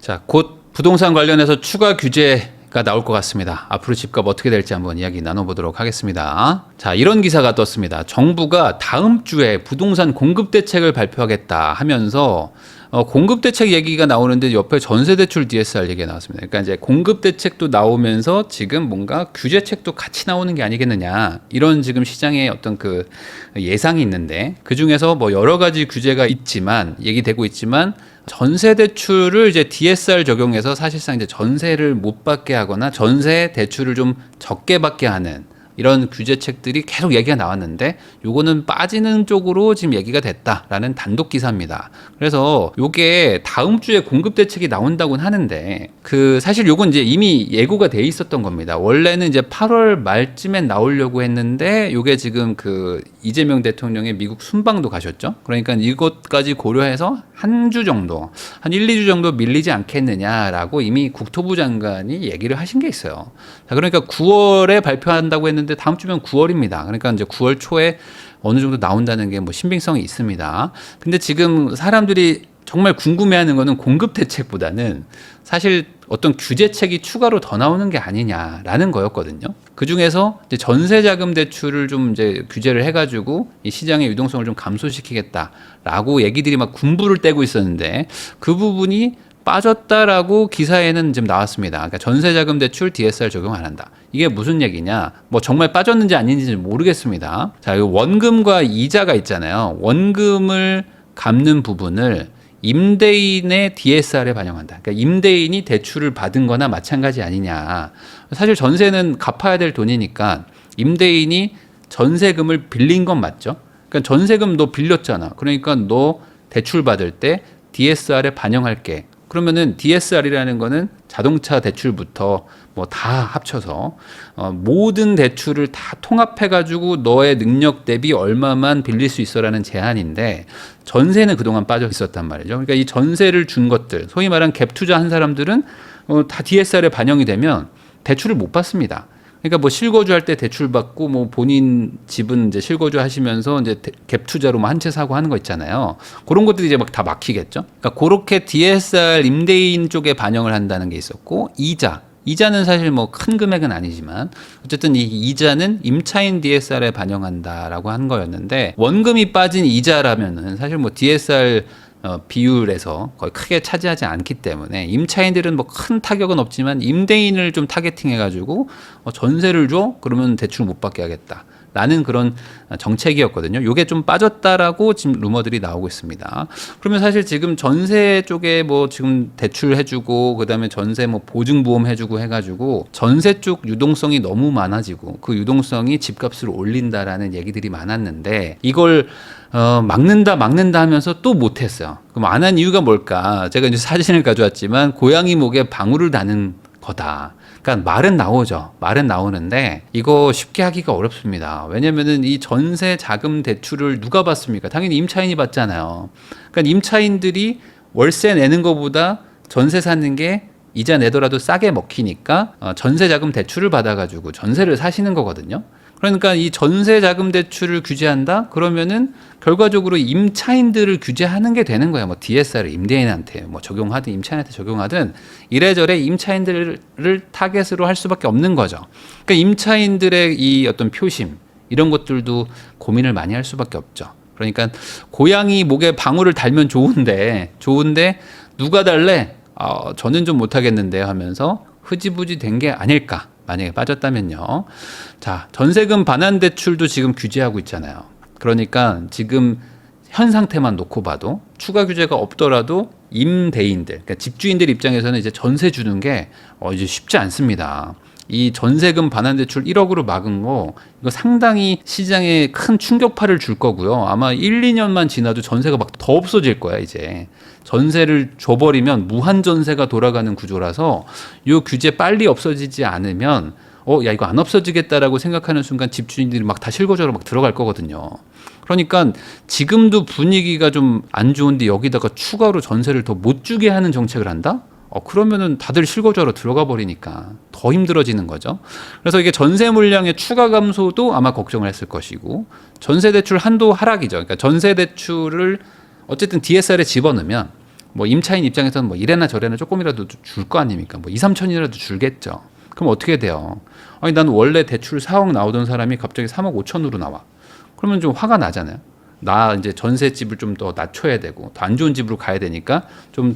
자, 곧 부동산 관련해서 추가 규제가 나올 것 같습니다. 앞으로 집값 어떻게 될지 한번 이야기 나눠보도록 하겠습니다. 자, 이런 기사가 떴습니다. 정부가 다음 주에 부동산 공급 대책을 발표하겠다 하면서 공급 대책 얘기가 나오는데 옆에 전세대출 DSR 얘기가 나왔습니다. 그러니까 이제 공급 대책도 나오면서 지금 뭔가 규제책도 같이 나오는 게 아니겠느냐, 이런 지금 시장의 어떤 그 예상이 있는데, 그 중에서 뭐 여러 가지 규제가 있지만 얘기되고 있지만 전세 대출을 이제 DSR 적용해서 사실상 이제 전세를 못 받게 하거나 전세 대출을 좀 적게 받게 하는 이런 규제책들이 계속 얘기가 나왔는데, 요거는 빠지는 쪽으로 지금 얘기가 됐다라는 단독 기사입니다. 그래서 요게 다음 주에 공급 대책이 나온다고는 하는데, 사실 요건 이제 이미 예고가 돼 있었던 겁니다. 원래는 이제 8월 말쯤에 나오려고 했는데, 요게 지금 이재명 대통령의 미국 순방도 가셨죠. 그러니까 이것까지 고려해서 한 주 정도, 한 1, 2주 정도 밀리지 않겠느냐라고 이미 국토부 장관이 얘기를 하신 게 있어요. 자, 그러니까 9월에 발표한다고 했는데 다음 주면 9월입니다. 그러니까 이제 9월 초에 어느 정도 나온다는 게 뭐 신빙성이 있습니다. 근데 지금 사람들이 정말 궁금해하는 거는 공급 대책보다는 사실 어떤 규제책이 추가로 더 나오는 게 아니냐라는 거였거든요. 그 중에서 이제 전세자금 대출을 좀 이제 규제를 해가지고 이 시장의 유동성을 좀 감소시키겠다라고 얘기들이 막 군부를 떼고 있었는데, 그 부분이 빠졌다라고 기사에는 지금 나왔습니다. 그러니까 전세자금 대출 DSR 적용 안 한다. 이게 무슨 얘기냐? 뭐 정말 빠졌는지 아닌지 모르겠습니다. 자, 이 원금과 이자가 있잖아요. 원금을 갚는 부분을 임대인의 DSR에 반영한다. 그러니까 임대인이 대출을 받은 거나 마찬가지 아니냐. 사실 전세는 갚아야 될 돈이니까 임대인이 전세금을 빌린 건 맞죠. 그러니까 전세금 너 빌렸잖아. 그러니까 너 대출 받을 때 DSR에 반영할게. 그러면은 DSR이라는 거는 자동차 대출부터 뭐 다 합쳐서 모든 대출을 다 통합해가지고 너의 능력 대비 얼마만 빌릴 수 있어라는 제한인데, 전세는 그동안 빠져 있었단 말이죠. 그러니까 이 전세를 준 것들, 소위 말한 갭 투자한 사람들은 다 DSR에 반영이 되면 대출을 못 받습니다. 그러니까 뭐 실거주할 때 대출 받고, 뭐 본인 집은 이제 실거주 하시면서 이제 갭 투자로 뭐 한 채 사고 하는 거 있잖아요. 그런 것들이 이제 막 다 막히겠죠. 그러니까 그렇게 DSR 임대인 쪽에 반영을 한다는 게 있었고, 이자는 사실 뭐 큰 금액은 아니지만 어쨌든 이 이자는 임차인 DSR에 반영한다라고 한 거였는데, 원금이 빠진 이자라면은 사실 뭐 DSR 비율에서 거의 크게 차지하지 않기 때문에 임차인들은 뭐 큰 타격은 없지만 임대인을 좀 타겟팅해가지고 전세를 줘? 그러면 대출 못 받게 하겠다 라는 그런 정책이었거든요. 이게 좀 빠졌다라고 지금 루머들이 나오고 있습니다. 그러면 사실 지금 전세 쪽에 뭐 지금 대출 해주고, 그다음에 전세 뭐 보증보험 해주고 해가지고 전세 쪽 유동성이 너무 많아지고, 그 유동성이 집값을 올린다라는 얘기들이 많았는데, 이걸 막는다 하면서 또 못했어요. 그럼 안 한 이유가 뭘까? 제가 이제 사진을 가져왔지만 고양이 목에 방울을 다는 거다. 그러니까 말은 나오죠. 말은 나오는데 이거 쉽게 하기가 어렵습니다. 왜냐면은 이 전세 자금 대출을 누가 받습니까? 당연히 임차인이 받잖아요. 그러니까 임차인들이 월세 내는 것보다 전세 사는 게 이자 내더라도 싸게 먹히니까 전세 자금 대출을 받아가지고 전세를 사시는 거거든요. 그러니까 이 전세 자금 대출을 규제한다? 그러면은 결과적으로 임차인들을 규제하는 게 되는 거야. 뭐 DSR을 임대인한테 뭐 적용하든 임차인한테 적용하든 이래저래 임차인들을 타겟으로 할 수밖에 없는 거죠. 그러니까 임차인들의 이 어떤 표심, 이런 것들도 고민을 많이 할 수밖에 없죠. 그러니까 고양이 목에 방울을 달면 좋은데 누가 달래? 저는 좀 못하겠는데 하면서 흐지부지 된 게 아닐까. 만약에 빠졌다면요. 자, 전세금 반환 대출도 지금 규제하고 있잖아요. 그러니까 지금 현 상태만 놓고 봐도 추가 규제가 없더라도 임대인들, 그러니까 집주인들 입장에서는 이제 전세 주는 게 이제 쉽지 않습니다. 이 전세금 반환 대출 1억으로 막은 거, 이거 상당히 시장에 큰 충격파를 줄 거고요. 아마 1, 2년만 지나도 전세가 막 더 없어질 거야, 이제. 전세를 줘버리면 무한 전세가 돌아가는 구조라서 이 규제 빨리 없어지지 않으면 야, 이거 안 없어지겠다라고 생각하는 순간 집주인들이 막 다 실거주로 막 들어갈 거거든요. 그러니까 지금도 분위기가 좀 안 좋은데 여기다가 추가로 전세를 더 못 주게 하는 정책을 한다? 그러면은 다들 실거주하러 들어가 버리니까 더 힘들어지는 거죠. 그래서 이게 전세 물량의 추가 감소도 아마 걱정을 했을 것이고, 전세 대출 한도 하락이죠. 그러니까 전세 대출을 어쨌든 DSR에 집어넣으면 뭐 임차인 입장에서는 뭐 이래나 저래나 조금이라도 줄 거 아닙니까? 뭐 2, 3천이라도 줄겠죠. 그럼 어떻게 돼요? 아니 난 원래 대출 4억 나오던 사람이 갑자기 3억 5천으로 나와. 그러면 좀 화가 나잖아요. 나 이제 전셋집을 좀 더 낮춰야 되고 더 안 좋은 집으로 가야 되니까 좀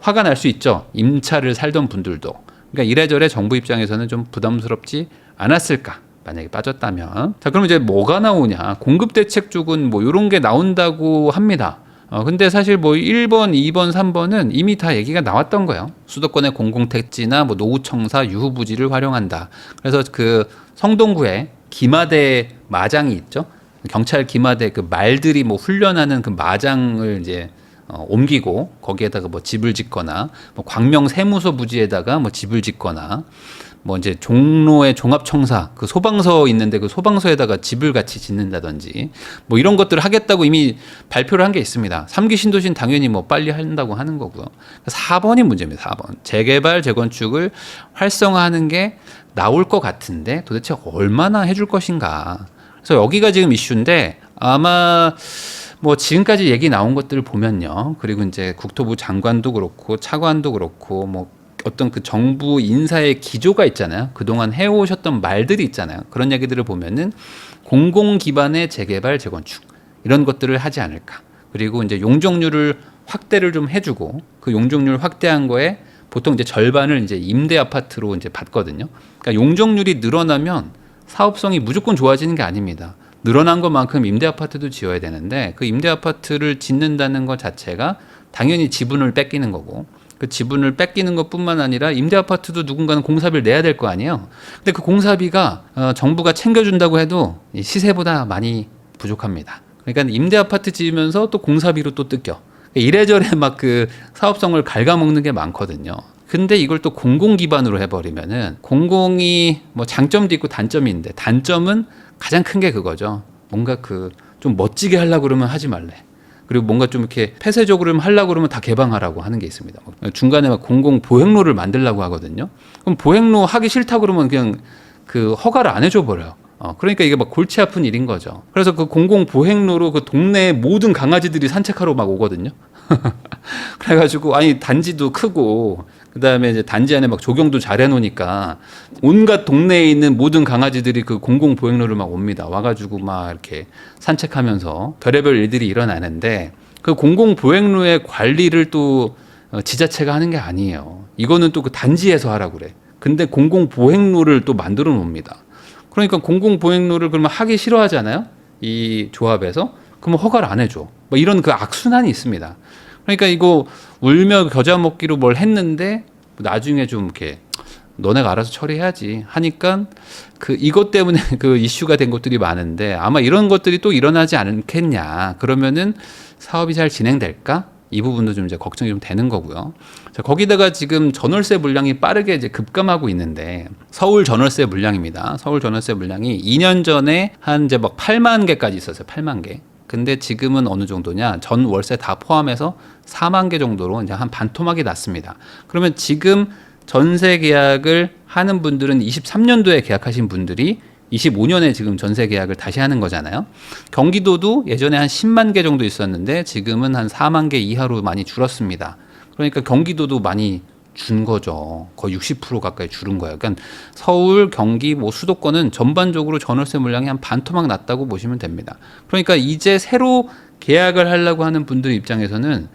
화가 날 수 있죠. 임차를 살던 분들도. 그러니까 이래저래 정부 입장에서는 좀 부담스럽지 않았을까? 만약에 빠졌다면. 자, 그럼 이제 뭐가 나오냐? 공급 대책 쪽은 뭐 이런 게 나온다고 합니다. 근데 사실 뭐 1번, 2번, 3번은 이미 다 얘기가 나왔던 거예요. 수도권의 공공택지나 뭐 노후청사, 유후부지를 활용한다. 그래서 그 성동구에 기마대 마장이 있죠. 경찰 기마대 그 말들이 뭐 훈련하는 그 마장을 이제 옮기고 거기에다가 뭐 집을 짓거나 뭐 광명 세무서 부지에다가 뭐 집을 짓거나 뭐 이제 종로의 종합청사 그 소방서 있는데 그 소방서에다가 집을 같이 짓는다든지 뭐 이런 것들을 하겠다고 이미 발표를 한 게 있습니다. 3기 신도시는 당연히 뭐 빨리 한다고 하는 거고요. 4번이 문제입니다. 4번. 재개발, 재건축을 활성화하는 게 나올 것 같은데 도대체 얼마나 해줄 것인가. 그래서 여기가 지금 이슈인데 아마 뭐 지금까지 얘기 나온 것들을 보면요. 그리고 이제 국토부 장관도 그렇고 차관도 그렇고 뭐 어떤 그 정부 인사의 기조가 있잖아요. 그동안 해오셨던 말들이 있잖아요. 그런 얘기들을 보면은 공공 기반의 재개발, 재건축 이런 것들을 하지 않을까. 그리고 이제 용적률을 확대를 좀 해주고 그 용적률 확대한 거에 보통 이제 절반을 이제 임대 아파트로 이제 받거든요. 그러니까 용적률이 늘어나면 사업성이 무조건 좋아지는 게 아닙니다. 늘어난 것만큼 임대 아파트도 지어야 되는데 그 임대 아파트를 짓는다는 것 자체가 당연히 지분을 뺏기는 거고 그 지분을 뺏기는 것뿐만 아니라 임대 아파트도 누군가는 공사비를 내야 될 거 아니에요. 근데 그 공사비가 정부가 챙겨준다고 해도 시세보다 많이 부족합니다. 그러니까 임대 아파트 지으면서 또 공사비로 또 뜯겨. 이래저래 막 그 사업성을 갉아먹는 게 많거든요. 근데 이걸 또 공공 기반으로 해버리면은 공공이 뭐 장점도 있고 단점이 있는데 단점은 가장 큰 게 그거죠. 뭔가 그 좀 멋지게 하려고 그러면 하지 말래. 그리고 뭔가 좀 이렇게 폐쇄적으로 하려고 그러면 다 개방하라고 하는 게 있습니다. 중간에 막 공공 보행로를 만들려고 하거든요. 그럼 보행로 하기 싫다 그러면 그냥 그 허가를 안 해줘 버려요. 그러니까 이게 막 골치 아픈 일인 거죠. 그래서 그 공공 보행로로 그 동네 모든 강아지들이 산책하러 막 오거든요. 그래가지고 아니 단지도 크고 그다음에 이제 단지 안에 막 조경도 잘 해놓으니까 온갖 동네에 있는 모든 강아지들이 그 공공 보행로를 막 옵니다. 와가지고 막 이렇게 산책하면서 별의별 일들이 일어나는데 그 공공 보행로의 관리를 또 지자체가 하는 게 아니에요. 이거는 또 그 단지에서 하라고 그래. 근데 공공 보행로를 또 만들어 놓습니다. 그러니까 공공 보행로를 그러면 하기 싫어하잖아요. 이 조합에서 그러면 허가를 안 해줘. 뭐 이런 그 악순환이 있습니다. 그러니까 이거 울며 겨자 먹기로 뭘 했는데 나중에 좀 이렇게 너네가 알아서 처리해야지 하니까 그 이것 때문에 그 이슈가 된 것들이 많은데 아마 이런 것들이 또 일어나지 않겠냐. 그러면은 사업이 잘 진행될까? 이 부분도 좀 이제 걱정이 좀 되는 거고요. 자, 거기다가 지금 전월세 물량이 빠르게 이제 급감하고 있는데 서울 전월세 물량입니다. 서울 전월세 물량이 2년 전에 한 이제 막 8만 개까지 있었어요. 8만 개. 근데 지금은 어느 정도냐? 전 월세 다 포함해서 4만 개 정도로 이제 한 반토막이 났습니다. 그러면 지금 전세 계약을 하는 분들은 23년도에 계약하신 분들이 25년에 지금 전세 계약을 다시 하는 거잖아요. 경기도도 예전에 한 10만 개 정도 있었는데 지금은 한 4만 개 이하로 많이 줄었습니다. 그러니까 경기도도 많이 준 거죠. 거의 60% 가까이 줄은 거예요. 그러니까 서울, 경기, 뭐 수도권은 전반적으로 전월세 물량이 한 반토막 났다고 보시면 됩니다. 그러니까 이제 새로 계약을 하려고 하는 분들 입장에서는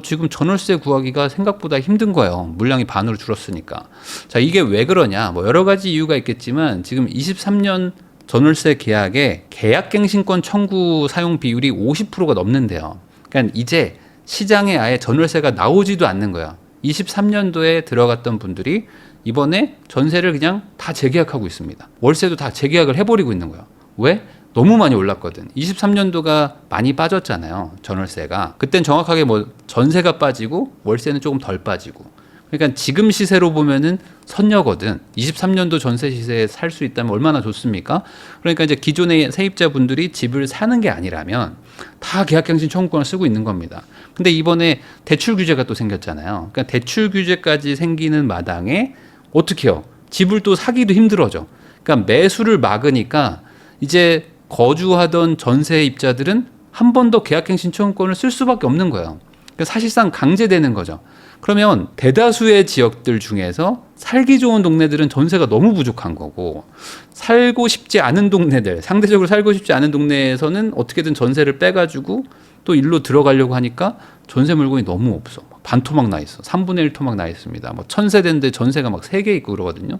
지금 전월세 구하기가 생각보다 힘든 거예요. 물량이 반으로 줄었으니까. 자, 이게 왜 그러냐? 뭐 여러 가지 이유가 있겠지만 지금 23년 전월세 계약에 계약갱신권 청구 사용 비율이 50%가 넘는데요. 그러니까 이제 시장에 아예 전월세가 나오지도 않는 거야. 23년도에 들어갔던 분들이 이번에 전세를 그냥 다 재계약하고 있습니다. 월세도 다 재계약을 해버리고 있는 거야. 왜? 너무 많이 올랐거든. 23년도가 많이 빠졌잖아요. 전월세가. 그땐 정확하게 뭐 전세가 빠지고 월세는 조금 덜 빠지고. 그러니까 지금 시세로 보면은 선녀거든. 23년도 전세 시세에 살 수 있다면 얼마나 좋습니까? 그러니까 이제 기존의 세입자분들이 집을 사는 게 아니라면 다 계약갱신 청구권을 쓰고 있는 겁니다. 근데 이번에 대출 규제가 또 생겼잖아요. 그러니까 대출 규제까지 생기는 마당에 어떻게 해요? 집을 또 사기도 힘들어져. 그러니까 매수를 막으니까 이제 거주하던 전세입자들은 한 번 더 계약갱신 청구권을 쓸 수밖에 없는 거예요. 그러니까 사실상 강제되는 거죠. 그러면 대다수의 지역들 중에서 살기 좋은 동네들은 전세가 너무 부족한 거고, 살고 싶지 않은 동네들, 상대적으로 살고 싶지 않은 동네에서는 어떻게든 전세를 빼가지고 또 일로 들어가려고 하니까 전세 물건이 너무 없어. 반토막 나 있어. 3분의 1 토막 나 있습니다. 뭐 1000세대인데 전세가 막 3개 있고 그러거든요.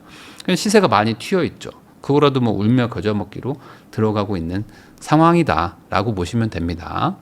시세가 많이 튀어 있죠. 그거라도 뭐 울며 겨자 먹기로 들어가고 있는 상황이다라고 보시면 됩니다.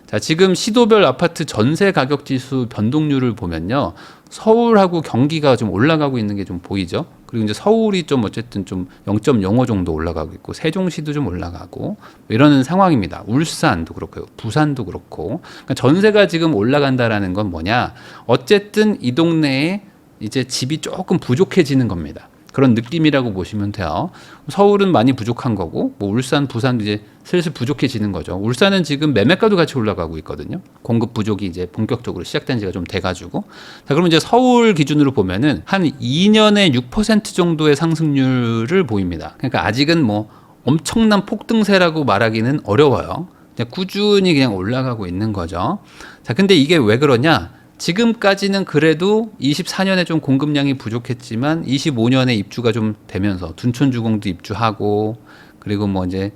자, 지금 시도별 아파트 전세 가격 지수 변동률을 보면요, 서울하고 경기가 좀 올라가고 있는 게 좀 보이죠. 그리고 이제 서울이 좀 어쨌든 좀 0.05 정도 올라가고 있고, 세종시도 좀 올라가고 이러는 상황입니다. 울산도 그렇고요, 부산도 그렇고. 그러니까 전세가 지금 올라간다라는 건 뭐냐? 어쨌든 이 동네에 이제 집이 조금 부족해지는 겁니다. 그런 느낌이라고 보시면 돼요. 서울은 많이 부족한 거고, 뭐 울산, 부산도 이제 슬슬 부족해지는 거죠. 울산은 지금 매매가도 같이 올라가고 있거든요. 공급 부족이 이제 본격적으로 시작된 지가 좀 돼가지고. 자, 그러면 이제 서울 기준으로 보면은 한 2년에 6% 정도의 상승률을 보입니다. 그러니까 아직은 뭐 엄청난 폭등세라고 말하기는 어려워요. 그냥 꾸준히 그냥 올라가고 있는 거죠. 자, 근데 이게 왜 그러냐? 지금까지는 그래도 24년에 좀 공급량이 부족했지만 25년에 입주가 좀 되면서 둔촌주공도 입주하고, 그리고 뭐 이제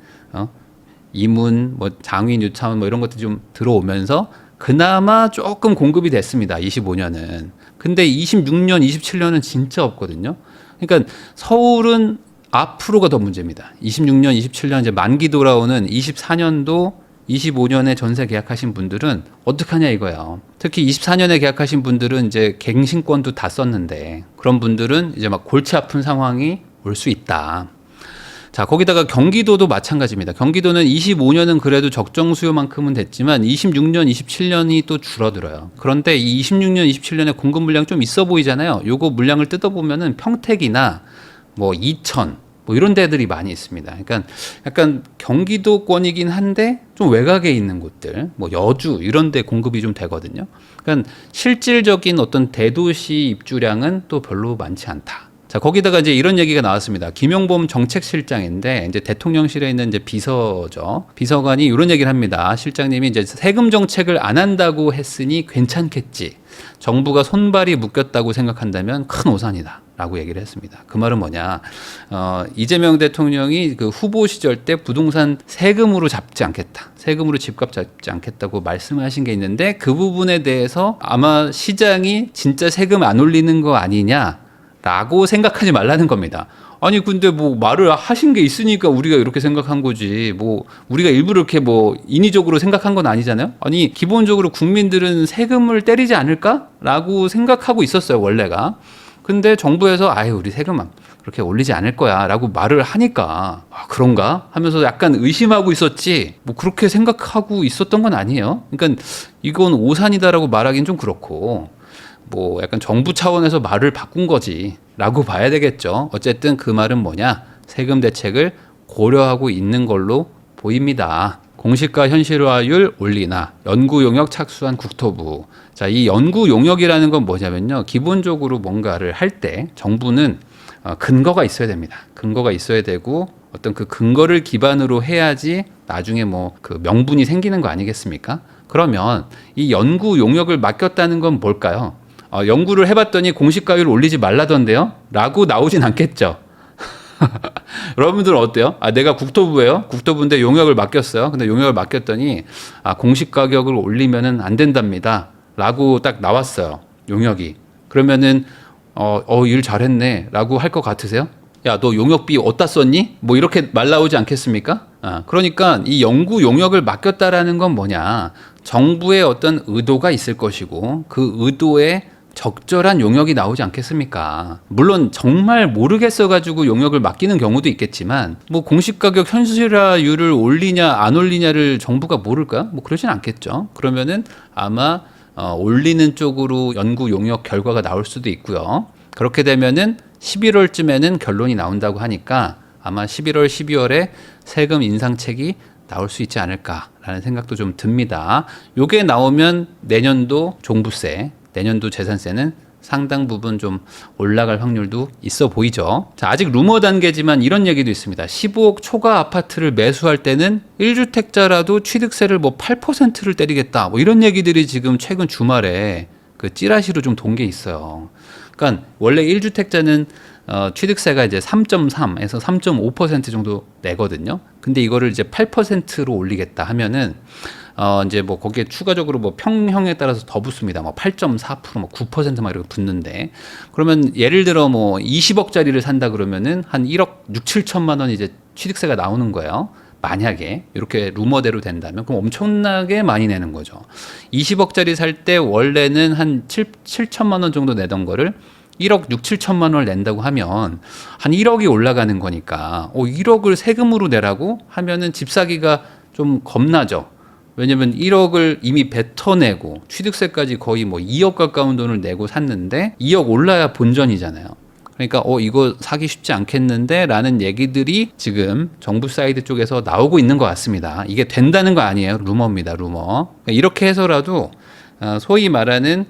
이문, 뭐 장위, 유차원 뭐 이런 것들이 좀 들어오면서 그나마 조금 공급이 됐습니다. 25년은. 근데 26년, 27년은 진짜 없거든요. 그러니까 서울은 앞으로가 더 문제입니다. 26년, 27년 이제 만기 돌아오는 24년도 25년에 전세 계약하신 분들은 어떡하냐 이거예요. 특히 24년에 계약하신 분들은 이제 갱신권도 다 썼는데, 그런 분들은 이제 막 골치 아픈 상황이 올 수 있다. 자, 거기다가 경기도도 마찬가지입니다. 경기도는 25년은 그래도 적정 수요만큼은 됐지만 26년, 27년이 또 줄어들어요. 그런데 이 26년, 27년에 공급 물량 좀 있어 보이잖아요. 요거 물량을 뜯어보면은 평택이나 뭐 이천, 뭐 이런 데들이 많이 있습니다. 그러니까 약간 경기도권이긴 한데 좀 외곽에 있는 곳들, 뭐 여주 이런 데 공급이 좀 되거든요. 그러니까 실질적인 어떤 대도시 입주량은 또 별로 많지 않다. 자, 거기다가 이제 이런 얘기가 나왔습니다. 김용범 정책실장인데 이제 대통령실에 있는 이제 비서죠. 비서관이 이런 얘기를 합니다. 실장님이 이제 세금 정책을 안 한다고 했으니 괜찮겠지. 정부가 손발이 묶였다고 생각한다면 큰 오산이다. 라고 얘기를 했습니다. 그 말은 뭐냐? 이재명 대통령이 그 후보 시절 때 부동산 세금으로 잡지 않겠다. 세금으로 집값 잡지 않겠다고 말씀하신 게 있는데, 그 부분에 대해서 아마 시장이 진짜 세금 안 올리는 거 아니냐라고 생각하지 말라는 겁니다. 아니 근데 뭐 말을 하신 게 있으니까 우리가 이렇게 생각한 거지, 뭐 우리가 일부러 이렇게 뭐 인위적으로 생각한 건 아니잖아요. 아니 기본적으로 국민들은 세금을 때리지 않을까라고 생각하고 있었어요, 원래가. 근데 정부에서 아유 우리 세금은 그렇게 올리지 않을 거야 라고 말을 하니까 아, 그런가 하면서 약간 의심하고 있었지, 뭐 그렇게 생각하고 있었던 건 아니에요. 그러니까 이건 오산이다라고 말하기는 좀 그렇고, 뭐 약간 정부 차원에서 말을 바꾼 거지 라고 봐야 되겠죠. 어쨌든 그 말은 뭐냐, 세금 대책을 고려하고 있는 걸로 보입니다. 공시가 현실화율 올리나, 연구 용역 착수한 국토부. 자, 이 연구 용역이라는 건 뭐냐면요, 기본적으로 뭔가를 할 때 정부는 근거가 있어야 됩니다. 근거가 있어야 되고, 어떤 그 근거를 기반으로 해야지 나중에 뭐 그 명분이 생기는 거 아니겠습니까? 그러면 이 연구 용역을 맡겼다는 건 뭘까요? 연구를 해봤더니 공시가율 올리지 말라던데요? 라고 나오진 않겠죠. 여러분들은 어때요? 내가 국토부예요. 국토부인데 용역을 맡겼어요. 근데 용역을 맡겼더니 공시가격을 올리면은 안 된답니다. 라고 딱 나왔어요, 용역이. 그러면은 일 잘했네 라고 할 것 같으세요? 야, 너 용역비 어디다 썼니? 뭐 이렇게 말 나오지 않겠습니까? 그러니까 이 연구 용역을 맡겼다라는 건 뭐냐, 정부의 어떤 의도가 있을 것이고, 그 의도에 적절한 용역이 나오지 않겠습니까? 물론 정말 모르겠어가지고 용역을 맡기는 경우도 있겠지만, 뭐 공시가격 현실화율을 올리냐 안 올리냐를 정부가 모를까? 뭐 그러진 않겠죠. 그러면은 아마 올리는 쪽으로 연구 용역 결과가 나올 수도 있고요. 그렇게 되면은 11월쯤에는 결론이 나온다고 하니까 아마 11월, 12월에 세금 인상책이 나올 수 있지 않을까라는 생각도 좀 듭니다. 요게 나오면 내년도 종부세, 내년도 재산세는 상당 부분 좀 올라갈 확률도 있어 보이죠. 자, 아직 루머 단계지만 이런 얘기도 있습니다. 15억 초과 아파트를 매수할 때는 1주택자라도 취득세를 뭐 8%를 때리겠다. 뭐 이런 얘기들이 지금 최근 주말에 그 찌라시로 좀 돈 게 있어요. 그러니까 원래 1주택자는 취득세가 이제 3.3에서 3.5% 정도 내거든요. 근데 이거를 이제 8%로 올리겠다 하면은 이제 뭐 거기에 추가적으로 뭐 평형에 따라서 더 붙습니다. 뭐 8.4%, 뭐 9%막 이렇게 붙는데, 그러면 예를 들어 뭐 20억짜리를 산다 그러면은 한 1억 6, 7천만 원 이제 취득세가 나오는 거예요. 만약에 이렇게 루머대로 된다면 그럼 엄청나게 많이 내는 거죠. 20억짜리 살 때 원래는 한 7천만 원 정도 내던 거를 1억 6, 7천만 원을 낸다고 하면 한 1억이 올라가는 거니까 1억을 세금으로 내라고 하면은 집 사기가 좀 겁나죠. 왜냐면 1억을 이미 뱉어내고 취득세까지 거의 뭐 2억 가까운 돈을 내고 샀는데 2억 올라야 본전이잖아요. 그러니까 이거 사기 쉽지 않겠는데 라는 얘기들이 지금 정부 사이드 쪽에서 나오고 있는 것 같습니다. 이게 된다는 거 아니에요. 루머입니다. 루머. 이렇게 해서라도 소위 말하는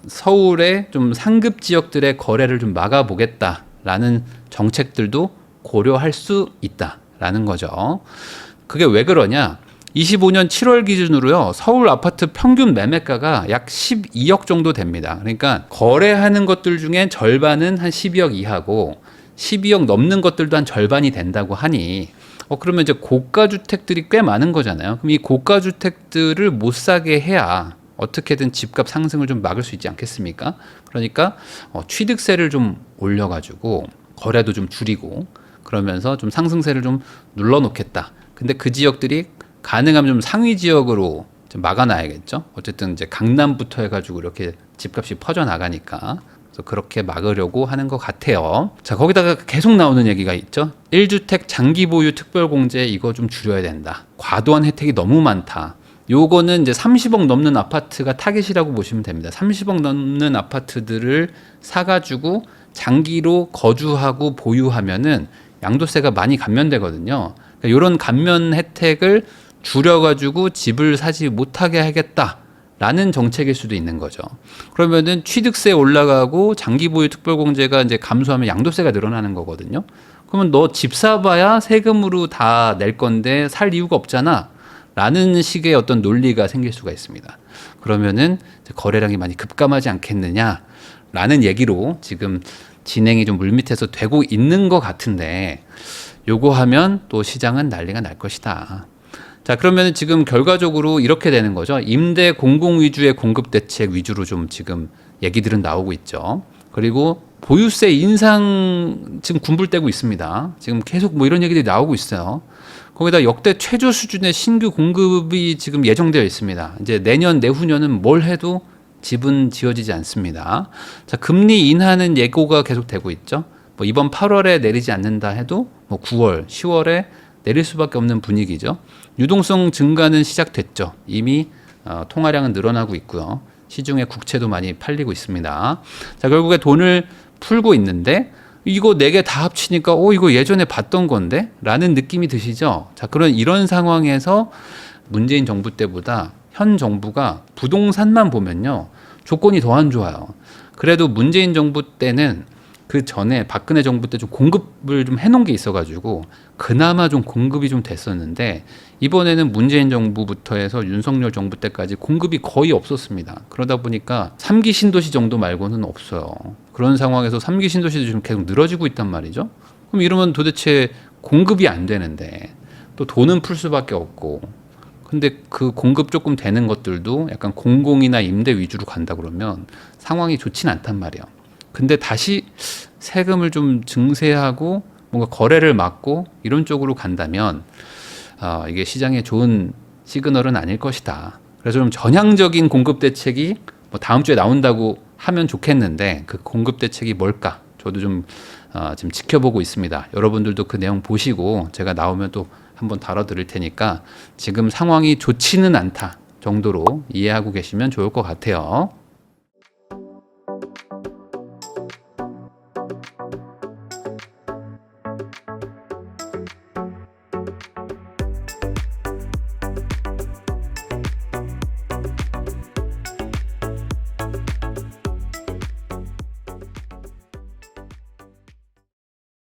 서울의 좀 상급 지역들의 거래를 좀 막아보겠다라는 정책들도 고려할 수 있다라는 거죠. 그게 왜 그러냐? 25년 7월 기준으로요, 서울 아파트 평균 매매가가 약 12억 정도 됩니다. 그러니까 거래하는 것들 중에 절반은 한 12억 이하고 12억 넘는 것들도 한 절반이 된다고 하니 그러면 이제 고가 주택들이 꽤 많은 거잖아요. 그럼 이 고가 주택들을 못 사게 해야 어떻게든 집값 상승을 좀 막을 수 있지 않겠습니까? 그러니까 취득세를 좀 올려가지고 거래도 좀 줄이고 그러면서 좀 상승세를 좀 눌러놓겠다. 근데 그 지역들이 가능하면 좀 상위 지역으로 좀 막아놔야겠죠. 어쨌든 이제 강남부터 해가지고 이렇게 집값이 퍼져 나가니까. 그래서 그렇게 막으려고 하는 것 같아요. 자, 거기다가 계속 나오는 얘기가 있죠. 1주택 장기 보유 특별공제 이거 좀 줄여야 된다. 과도한 혜택이 너무 많다. 요거는 이제 30억 넘는 아파트가 타겟이라고 보시면 됩니다. 30억 넘는 아파트들을 사가지고 장기로 거주하고 보유하면은 양도세가 많이 감면되거든요. 그러니까 이런 감면 혜택을 줄여가지고 집을 사지 못하게 하겠다라는 정책일 수도 있는 거죠. 그러면은 취득세 올라가고 장기 보유 특별공제가 이제 감소하면 양도세가 늘어나는 거거든요. 그러면 너 집 사봐야 세금으로 다 낼 건데 살 이유가 없잖아. 라는 식의 어떤 논리가 생길 수가 있습니다. 그러면은 거래량이 많이 급감하지 않겠느냐 라는 얘기로 지금 진행이 좀 물밑에서 되고 있는 것 같은데, 요거 하면 또 시장은 난리가 날 것이다. 자, 그러면 지금 결과적으로 이렇게 되는 거죠. 임대 공공 위주의 공급 대책 위주로 좀 지금 얘기들은 나오고 있죠. 그리고 보유세 인상 지금 군불대고 있습니다. 지금 계속 뭐 이런 얘기들이 나오고 있어요. 거기다 역대 최저 수준의 신규 공급이 지금 예정되어 있습니다. 이제 내년, 내후년은 뭘 해도 집은 지어지지 않습니다. 자, 금리 인하는 예고가 계속 되고 있죠. 뭐 이번 8월에 내리지 않는다 해도 뭐 9월, 10월에 내릴 수밖에 없는 분위기죠. 유동성 증가는 시작됐죠. 이미 통화량은 늘어나고 있고요. 시중에 국채도 많이 팔리고 있습니다. 자, 결국에 돈을 풀고 있는데 이거 4개 다 합치니까 이거 예전에 봤던 건데? 라는 느낌이 드시죠? 자, 이런 상황에서 문재인 정부 때보다 현 정부가 부동산만 보면요, 조건이 더 안 좋아요. 그래도 문재인 정부 때는 그 전에 박근혜 정부 때 좀 공급을 좀 해놓은 게 있어가지고 그나마 좀 공급이 좀 됐었는데, 이번에는 문재인 정부부터 해서 윤석열 정부 때까지 공급이 거의 없었습니다. 그러다 보니까 3기 신도시 정도 말고는 없어요. 그런 상황에서 3기 신도시도 지금 계속 늘어지고 있단 말이죠. 그럼 이러면 도대체 공급이 안 되는데 또 돈은 풀 수밖에 없고, 근데 그 공급 조금 되는 것들도 약간 공공이나 임대 위주로 간다 그러면 상황이 좋진 않단 말이에요. 근데 다시 세금을 좀 증세하고 뭔가 거래를 막고 이런 쪽으로 간다면 이게 시장에 좋은 시그널은 아닐 것이다. 그래서 좀 전향적인 공급 대책이 뭐 다음 주에 나온다고 하면 좋겠는데, 그 공급 대책이 뭘까? 저도 좀 지금 지켜보고 있습니다. 여러분들도 그 내용 보시고 제가 나오면 또 한번 다뤄드릴 테니까 지금 상황이 좋지는 않다 정도로 이해하고 계시면 좋을 것 같아요.